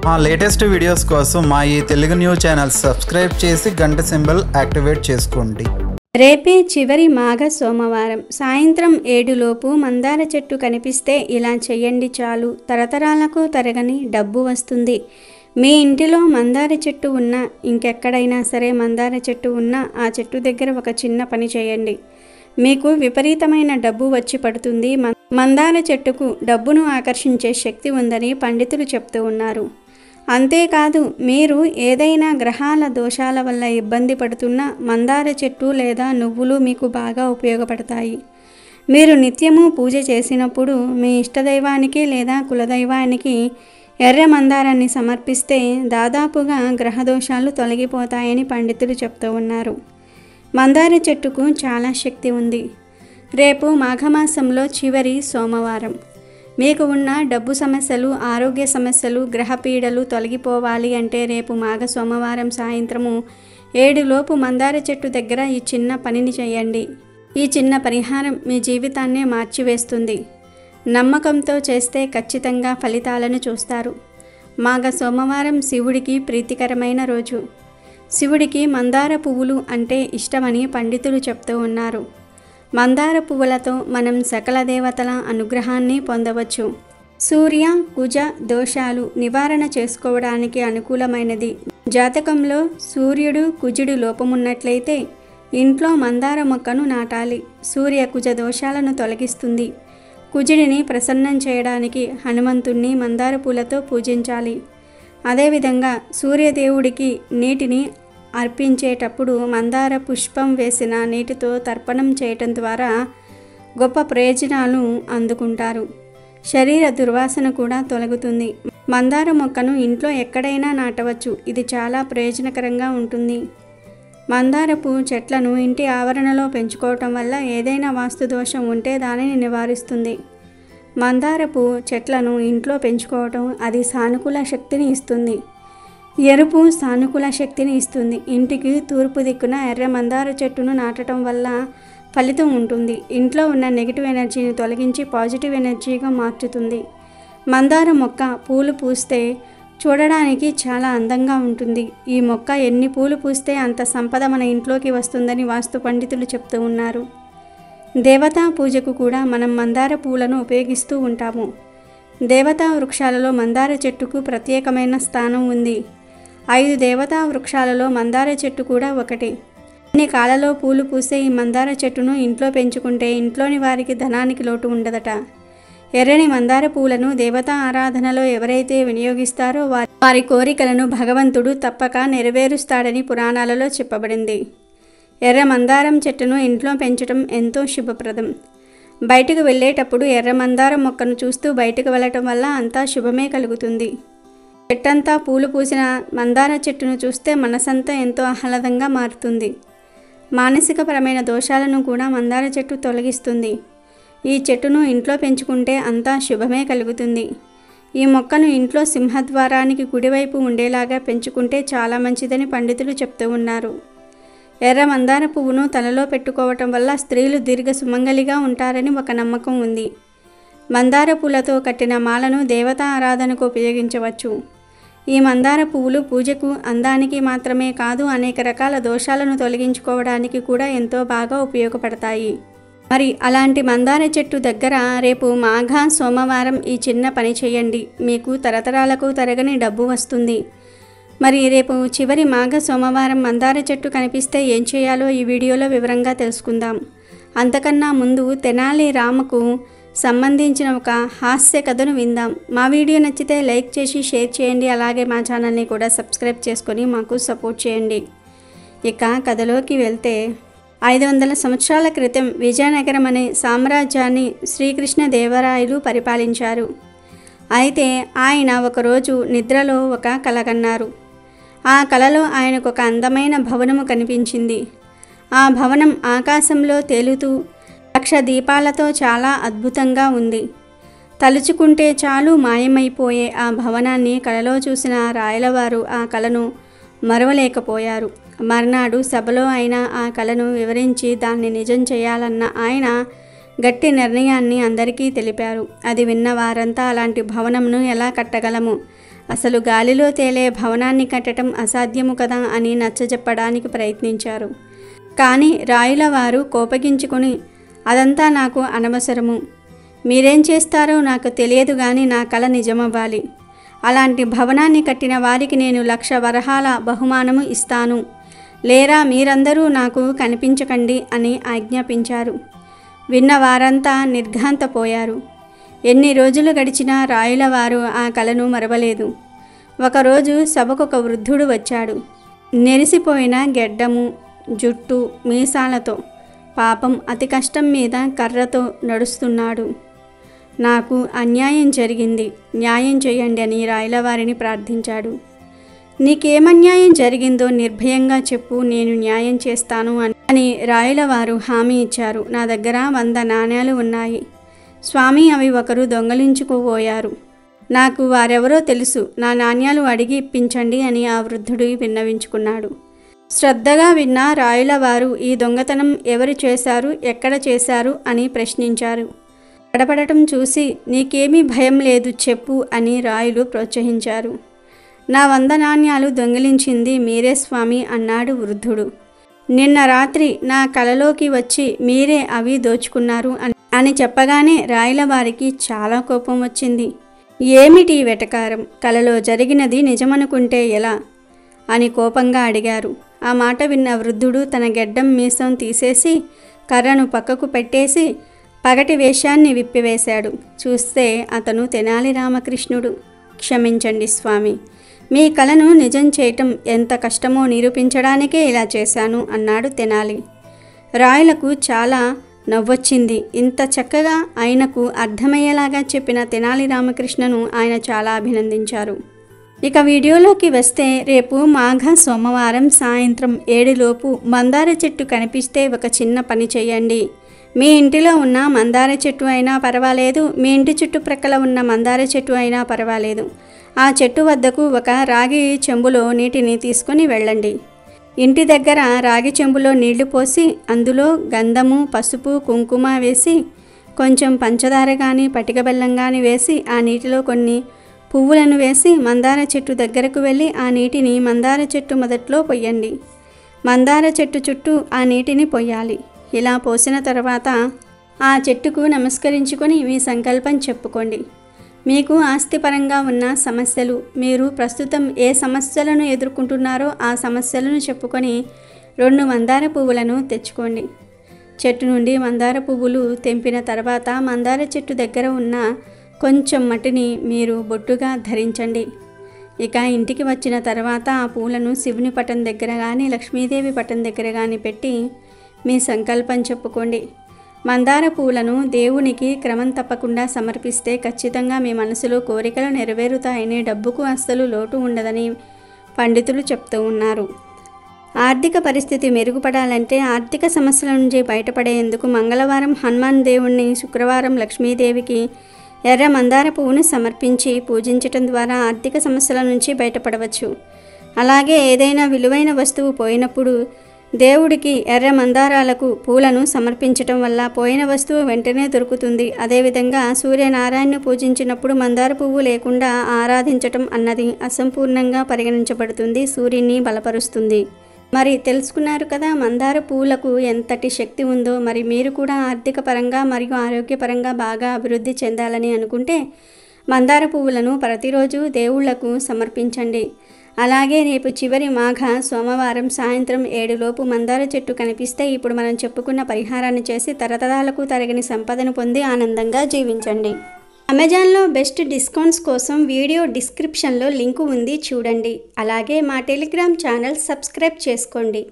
మా latest videos కోసం మా ఈ తెలుగు న్యూస్ ఛానల్ సబ్స్క్రైబ్ చేసి గంట సింబల్ యాక్టివేట్ చేసుకోండి. రేపే చివరి మాఘ సోమవారం సాయంత్రం 7 మందార చెట్టు కనిపిస్తే ఇలా చేయండి చాలు, తరతరాలకు తరగని డబ్బు వస్తుంది. మీ ఇంటిలో మందార చెట్టు ఉన్నా, ఇంకెక్కడైనా సరే మందార చెట్టు ఉన్నా ఆ చెట్టు దగ్గర ఒక చిన్న పని చేయండి. మీకు విపరీతమైన డబ్బు వచ్చి పడుతుంది. మందార చెట్టుకు డబ్బును ఆకర్షించే శక్తి ఉందని పండితులు చెప్తూ ఉన్నారు. అంతేకాదు, మీరు ఏదైనా గ్రహాల దోషాల వల్ల ఇబ్బంది పడుతున్న మందార చెట్టు లేదా నువ్వులు మీకు బాగా ఉపయోగపడతాయి. మీరు నిత్యము పూజ చేసినప్పుడు మీ ఇష్టదైవానికి లేదా కులదైవానికి ఎర్ర మందారాన్ని సమర్పిస్తే దాదాపుగా గ్రహదోషాలు తొలగిపోతాయని పండితులు చెప్తూ ఉన్నారు. మందార చెట్టుకు చాలా శక్తి ఉంది. రేపు మాఘమాసంలో చివరి సోమవారం. మీకు ఉన్న డబ్బు సమస్యలు, ఆరోగ్య సమస్యలు, గ్రహపీడలు తొలగిపోవాలి అంటే రేపు మాఘ సోమవారం సాయంత్రము 7 మందార చెట్టు దగ్గర ఈ చిన్న పనిని చేయండి. ఈ చిన్న పరిహారం మీ జీవితాన్నే మార్చివేస్తుంది. నమ్మకంతో చేస్తే ఖచ్చితంగా ఫలితాలను చూస్తారు. మాఘ సోమవారం శివుడికి ప్రీతికరమైన రోజు. శివుడికి మందార పువ్వులు అంటే ఇష్టమని పండితులు చెప్తూ ఉన్నారు. మందార పువ్వులతో మనం సకల దేవతల అనుగ్రహాన్ని పొందవచ్చు. సూర్య కుజ దోషాలు నివారణ చేసుకోవడానికి అనుకూలమైనది. జాతకంలో సూర్యుడు కుజుడు లోపమున్నట్లయితే ఇంట్లో మందార మొక్కను నాటాలి. సూర్య కుజ దోషాలను తొలగిస్తుంది. కుజుడిని ప్రసన్నం చేయడానికి హనుమంతుణ్ణి మందార పూలతో పూజించాలి. అదేవిధంగా సూర్యదేవుడికి నీటిని అర్పించేటప్పుడు మందార పుష్పం వేసిన నీటితో తర్పణం చేయటం ద్వారా గొప్ప ప్రయోజనాలు అందుకుంటారు. శరీర దుర్వాసన కూడా తొలగుతుంది. మందార మొక్కను ఇంట్లో ఎక్కడైనా నాటవచ్చు. ఇది చాలా ప్రయోజనకరంగా ఉంటుంది. మందారపు చెట్లను ఇంటి ఆవరణలో పెంచుకోవటం వల్ల ఏదైనా వాస్తు దోషం ఉంటే దానిని నివారిస్తుంది. మందారపు చెట్లను ఇంట్లో పెంచుకోవటం అది సానుకూల శక్తిని ఇస్తుంది. ఎరుపు సానుకూల శక్తిని ఇస్తుంది. ఇంటికి తూర్పు దిక్కున ఎర్ర మందార చెట్టును నాటడం వల్ల ఫలితం ఉంటుంది. ఇంట్లో ఉన్న నెగిటివ్ ఎనర్జీని తొలగించి పాజిటివ్ ఎనర్జీగా మార్చుతుంది. మందార మొక్క పూలు పూస్తే చూడడానికి చాలా అందంగా ఉంటుంది. ఈ మొక్క ఎన్ని పూలు పూస్తే అంత సంపద మన ఇంట్లోకి వస్తుందని వాస్తు పండితులు చెప్తూ ఉన్నారు. దేవతా పూజకు కూడా మనం మందార పూలను ఉపయోగిస్తూ ఉంటాము. దేవతా వృక్షాలలో మందార చెట్టుకు ప్రత్యేకమైన స్థానం ఉంది. 5 దేవతా వృక్షాలలో మందార చెట్టు కూడా ఒకటి. అన్ని కాలాల్లో పూలు పూసే ఈ మందార చెట్టును ఇంట్లో పెంచుకుంటే ఇంట్లోని వారికి ధనానికి లోటు ఉండదట. ఎర్రని మందార పూలను దేవతా ఆరాధనలో ఎవరైతే వినియోగిస్తారో వారి కోరికలను భగవంతుడు తప్పక నెరవేరుస్తాడని పురాణాలలో చెప్పబడింది. ఎర్ర మందారం చెట్టును ఇంట్లో పెంచడం ఎంతో శుభప్రదం. బయటకు వెళ్ళేటప్పుడు ఎర్ర మందారం మొక్కను చూస్తూ బయటకు వెళ్ళటం వల్ల అంతా శుభమే కలుగుతుంది. చెట్టంతా పూలు పూసిన మందార చెట్టును చూస్తే మనసంతా ఎంతో ఆహ్లాదంగా మారుతుంది. మానసికపరమైన దోషాలను కూడా మందార చెట్టు తొలగిస్తుంది. ఈ చెట్టును ఇంట్లో పెంచుకుంటే అంతా శుభమే కలుగుతుంది. ఈ మొక్కను ఇంట్లో సింహద్వారానికి కుడివైపు ఉండేలాగా పెంచుకుంటే చాలా మంచిదని పండితులు చెప్తూ ఉన్నారు. ఎర్ర మందార పువ్వును తలలో పెట్టుకోవటం వల్ల స్త్రీలు దీర్ఘ సుమంగలిగా ఉంటారని ఒక నమ్మకం ఉంది. మందార పూలతో కట్టిన మాలను దేవతా ఆరాధనకు ఉపయోగించవచ్చు. ఈ మందార పువ్వులు పూజకు, అందానికి మాత్రమే కాదు అనేక రకాల దోషాలను తొలగించుకోవడానికి కూడా ఎంతో బాగా ఉపయోగపడతాయి. మరి అలాంటి మందార చెట్టు దగ్గర రేపు మాఘ సోమవారం ఈ చిన్న పని చేయండి. మీకు తరతరాలకు తరగని డబ్బు వస్తుంది. మరి రేపు చివరి మాఘ సోమవారం మందార చెట్టు కనిపిస్తే ఏం చేయాలో ఈ వీడియోలో వివరంగా తెలుసుకుందాం. అంతకన్నా ముందు తెనాలి రామకు సంబంధించిన ఒక హాస్య కథను విందాం. మా వీడియో నచ్చితే లైక్ చేసి షేర్ చేయండి. అలాగే మా ఛానల్ని కూడా సబ్స్క్రైబ్ చేసుకొని మాకు సపోర్ట్ చేయండి. ఇక కథలోకి వెళ్తే 500 సంవత్సరాల క్రితం విజయనగరం అనే సామ్రాజ్యాన్ని శ్రీకృష్ణదేవరాయలు పరిపాలించారు. అయితే ఆయన ఒకరోజు నిద్రలో ఒక కల కన్నారు. ఆ కలలో ఆయనకు ఒక అందమైన భవనము కనిపించింది. ఆ భవనం ఆకాశంలో తేలుతూ 1,00,000 దీపాలతో చాలా అద్భుతంగా ఉంది. తలుచుకుంటే చాలు మాయమైపోయే ఆ భవనాన్ని కలలో చూసిన రాయలవారు ఆ కలను మరవలేకపోయారు. మర్నాడు సభలో ఆయన ఆ కలను వివరించి దాన్ని నిజం చేయాలన్న ఆయన గట్టి నిర్ణయాన్ని అందరికీ తెలిపారు. అది విన్న వారంతా అలాంటి భవనంను ఎలా కట్టగలము, అసలు గాలిలో తేలే భవనాన్ని కట్టడం అసాధ్యము కదా అని నచ్చజెప్పడానికి ప్రయత్నించారు. కానీ రాయుల వారు కోపగించుకుని, అదంతా నాకు అనవసరము, మీరేం చేస్తారో నాకు తెలియదు కానీ నా కల నిజమవ్వాలి. అలాంటి భవనాన్ని కట్టిన వారికి నేను 1,00,000 వరహాల బహుమానము ఇస్తాను, లేరా మీరందరూ నాకు కనిపించకండి అని ఆజ్ఞాపించారు. విన్న వారంతా నిర్ఘాంతపోయారు. ఎన్ని రోజులు గడిచినా రాయుల వారు ఆ కలను మరవలేదు. ఒకరోజు సభకొక వృద్ధుడు వచ్చాడు. నెరిసిపోయిన గెడ్డము, జుట్టు, మీసాలతో, పాపం అతి కష్టం మీద కర్రతో నడుస్తున్నాడు. నాకు అన్యాయం జరిగింది, న్యాయం చేయండి అని రాయుల వారిని ప్రార్థించాడు. నీకేమన్యాయం జరిగిందో నిర్భయంగా చెప్పు, నేను న్యాయం చేస్తాను అని రాయుల వారు హామీ ఇచ్చారు. నా దగ్గర 100 నాణేలు ఉన్నాయి స్వామి, అవి ఒకరు దొంగలించుకుపోయారు. నాకు వారెవరో తెలుసు, నా నాణ్యాలు అడిగి ఇప్పించండి అని ఆ వృద్ధుడు విన్నవించుకున్నాడు. శ్రద్ధగా విన్న రాయుల వారు ఈ దొంగతనం ఎవరు చేశారు, ఎక్కడ చేశారు అని ప్రశ్నించారు. తడబడటం చూసి నీకేమీ భయం లేదు చెప్పు అని రాయులు ప్రోత్సహించారు. నా 100 నాణ్యాలు దొంగిలించింది మీరే స్వామి అన్నాడు వృద్ధుడు. నిన్న రాత్రి నా కలలోకి వచ్చి మీరే అవి దోచుకున్నారు అని చెప్పగానే రాయుల వారికి చాలా కోపం వచ్చింది. ఏమిటి వెటకారం, కలలో జరిగినది నిజమనుకుంటే ఎలా అని కోపంగా అడిగారు. ఆ మాట విన్న వృద్ధుడు తన గెడ్డం మీసం తీసేసి కర్రను పక్కకు పెట్టేసి పగటి వేషాన్ని విప్పివేశాడు. చూస్తే అతను తెనాలి రామకృష్ణుడు. క్షమించండి స్వామి, మీ కలను నిజం చేయటం ఎంత కష్టమో నిరూపించడానికే ఇలా చేశాను అన్నాడు తెనాలి. రాయులకు చాలా నవ్వొచ్చింది. ఇంత చక్కగా ఆయనకు అర్థమయ్యేలాగా చెప్పిన తెనాలి రామకృష్ణను ఆయన చాలా అభినందించారు. ఇక వీడియోలోకి వస్తే, రేపు మాఘ సోమవారం సాయంత్రం 7 లోపు మందార చెట్టు కనిపిస్తే ఒక చిన్న పని చేయండి. మీ ఇంటిలో ఉన్న మందార చెట్టు అయినా పర్వాలేదు, మీ ఇంటి చుట్టుప్రక్కల ఉన్న మందార చెట్టు అయినా పర్వాలేదు. ఆ చెట్టు వద్దకు ఒక రాగి చెంబులో నీటిని తీసుకొని వెళ్ళండి. ఇంటి దగ్గర రాగి చెంబులో నీళ్లు పోసి అందులో గంధము, పసుపు, కుంకుమ వేసి కొంచెం పంచదార కానీ పటిక బెల్లం కానీ వేసి ఆ నీటిలో కొన్ని పువ్వులను వేసి మందార చెట్టు దగ్గరకు వెళ్ళి ఆ నీటిని మందార చెట్టు మొదట్లో పొయ్యండి. మందార చెట్టు చుట్టూ ఆ నీటిని పొయ్యాలి. ఇలా పోసిన తర్వాత ఆ చెట్టుకు నమస్కరించుకొని మీ సంకల్పం చెప్పుకోండి. మీకు ఆస్తిపరంగా ఉన్న సమస్యలు, మీరు ప్రస్తుతం ఏ సమస్యలను ఎదుర్కొంటున్నారో ఆ సమస్యలను చెప్పుకొని 2 మందార పువ్వులను తెచ్చుకోండి. చెట్టు నుండి మందార పువ్వులు తెంపిన తర్వాత మందార చెట్టు దగ్గర ఉన్న కొంచెం మట్టిని మీరు బొట్టుగా ధరించండి. ఇక ఇంటికి వచ్చిన తర్వాత ఆ పూలను శివుని పటం దగ్గర కానీ లక్ష్మీదేవి పటం దగ్గర కానీ పెట్టి మీ సంకల్పం చెప్పుకోండి. మందార పూలను దేవునికి క్రమం తప్పకుండా సమర్పిస్తే ఖచ్చితంగా మీ మనసులో కోరికలు నెరవేరుతాయని, డబ్బుకు అస్సలు లోటు ఉండదని పండితులు చెప్తూ ఉన్నారు. ఆర్థిక పరిస్థితి మెరుగుపడాలంటే, ఆర్థిక సమస్యల నుంచి బయటపడేందుకు మంగళవారం హనుమాన్ దేవుణ్ణి, శుక్రవారం లక్ష్మీదేవికి ఎర్ర మందార పువ్వును సమర్పించి పూజించటం ద్వారా ఆర్థిక సమస్యల నుంచి బయటపడవచ్చు. అలాగే ఏదైనా విలువైన వస్తువు పోయినప్పుడు దేవుడికి ఎర్ర మందారాలకు పూలను సమర్పించటం వల్ల పోయిన వస్తువు వెంటనే దొరుకుతుంది. అదేవిధంగా సూర్యనారాయణను పూజించినప్పుడు మందార పువ్వు లేకుండా ఆరాధించటం అన్నది అసంపూర్ణంగా పరిగణించబడుతుంది, సూర్యుని బలపరుస్తుంది. మరి తెలుసుకున్నారు కదా మందార పువ్వులకు ఎంతటి శక్తి ఉందో. మరి మీరు కూడా ఆర్థిక పరంగా మరియు ఆరోగ్యపరంగా బాగా అభివృద్ధి చెందాలని అనుకుంటే మందార పువ్వులను ప్రతిరోజు దేవుళ్లకు సమర్పించండి. అలాగే రేపు చివరి మాఘ సోమవారం సాయంత్రం 7 లోపు మందార చెట్టు కనిపిస్తే ఇప్పుడు మనం చెప్పుకున్న పరిహారాన్ని చేసి తరతరాలకు తరగని సంపదను పొంది ఆనందంగా జీవించండి. అమెజాన్లో బెస్ట్ డిస్కౌంట్స్ కోసం వీడియో డిస్క్రిప్షన్లో లింకు ఉంది, చూడండి. అలాగే మా టెలిగ్రామ్ ఛానల్ సబ్స్క్రైబ్ చేసుకోండి.